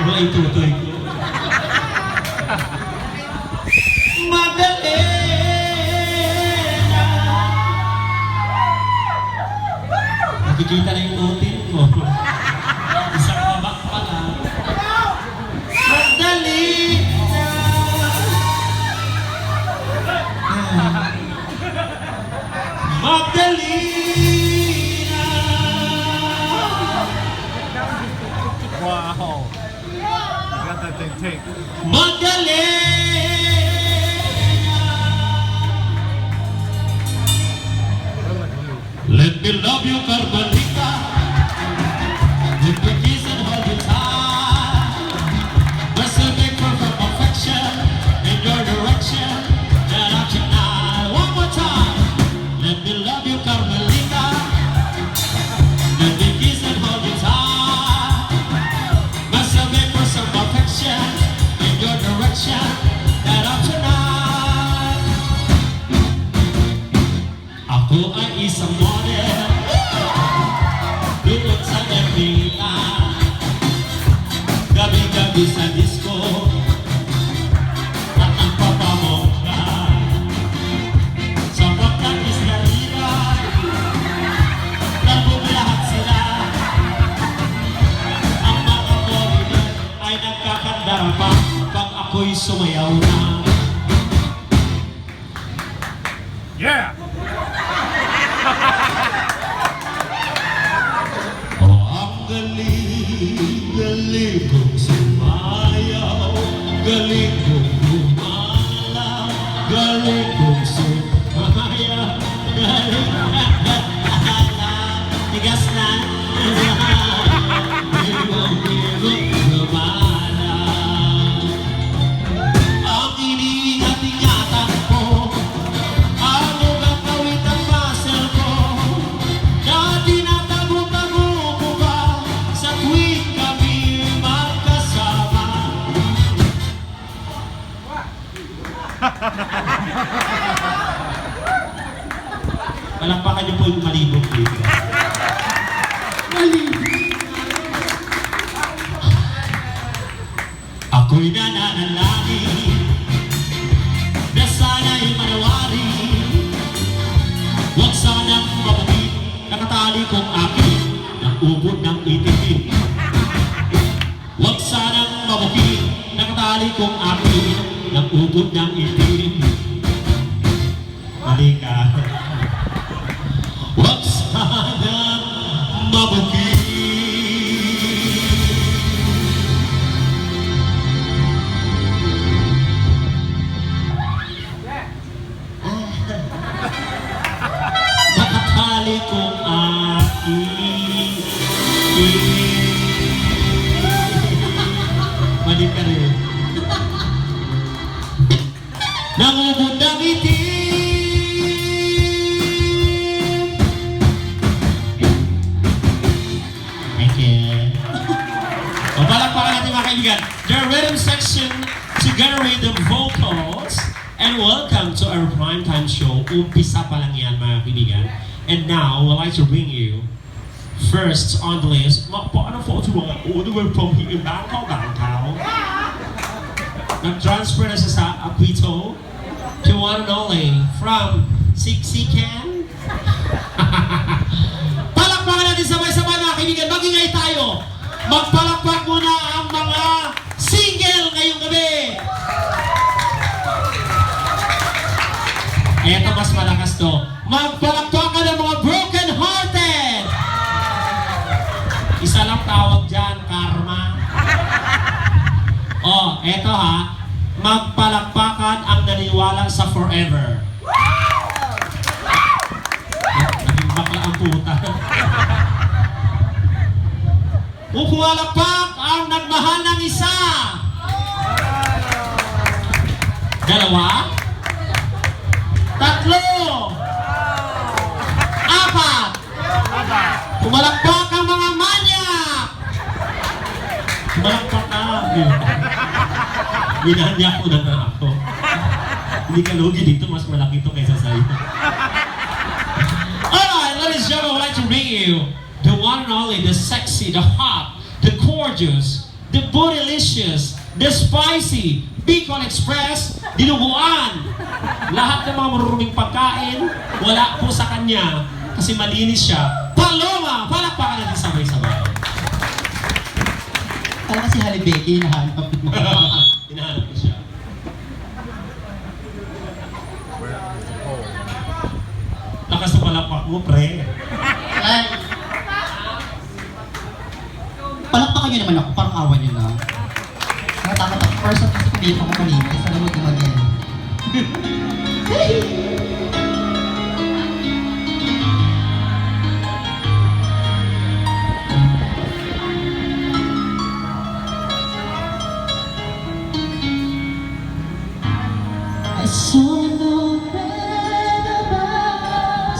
Ano ay tutoy ko? Madali na. Nakikita na yung utin ko. Isang babak pa lang. Madali na. Madali na. Wow. You got that thing taped. Madali na. Let me love you, Carmelita. Let me kiss and hold you tight. Wrestle me for affection in your direction. And I tonight, one more time. Let me love you, Carmelita. Let me kiss and hold you tight. Wrestle me for some affection in your direction. And I tonight. Ako ay isang model. Doon sa Ermita. Gabi-gabi sa disco. At ang papamokra. Sa pagkakis na nila. Nabog lahat sila. Ang mga foreigner ay nagkakandara pa pag ako'y sumayaw na. Yeah. Oh, ang galing kong sumayaw, galing kong gumalaw, galing kong sumayaw, galing tigas na gumalaw. Ang iniingat-ingatan ko, ano gagawin ang muscle ko, na tinatago-tago ko ba sa tuwing kami magkasama. Palakpakan niyo po yung malibog dito. Malibog. Ako'y nananalangin na sana'y manawari. Huwag sanang mabukit, nakatali kong akin ng ubod ng itim. Huwag sanang mabukit, nakatali kong akin ng ubod ng itim. Mali ka. Huwag sanang mabukit. Nakatali kong aking mali ka rin. Nangubod ng itim. Thank you. O palakpakan natin mga kaibigan. The rhythm section together with the vocals. And welcome to our primetime show. Umpisa pa lang yan mga kaibigan. And now, we'd like to bring you first on the list. Paano po ito mga all the way from here in Bangkok. Nag-transfer na siya sa Apito to one and only from Siksikan. Palakpakan natin sabay-sabay mga kaibigan. Mag-ingay tayo. Magpalakpak muna ang mga single ngayong gabi. Eto mas malakas to. Magpalakpakan ng mga broken hearted. Isa lang tawag dyan, karma. Oh, eto ha. Magpalakpakan ang naniwala sa forever. Naging bakla ang puta. Pupalakpak ang nagmahal ng isa. Dalawa. Tatlo. Apat. Pumalakpak ang mga manyak. Pumalakpak ka. Ginanya ko na nga ako. Hindi ka lugi dito, mas malaki ito kaysa sa'yo. Alright, ladies and gentlemen, I would like to bring you the one and only, the sexy, the hot, the gorgeous the Bootylicious, the Spicy, Bicol Express, Dinuguan. Lahat ng mga maruruming pagkain, wala po sa kanya kasi malinis siya. Paloma! Palakpakan natin sabay-sabay. Parang kasi Halle Becky, hinahanap mo. Hinahanap ko siya. Lakas na palakpak mo, pre. Ay! Palakpakan nyo naman ako, parang awan nyo na. Tama-tama, first of all, sabihin ko kanina, isa lang mo dumagyan.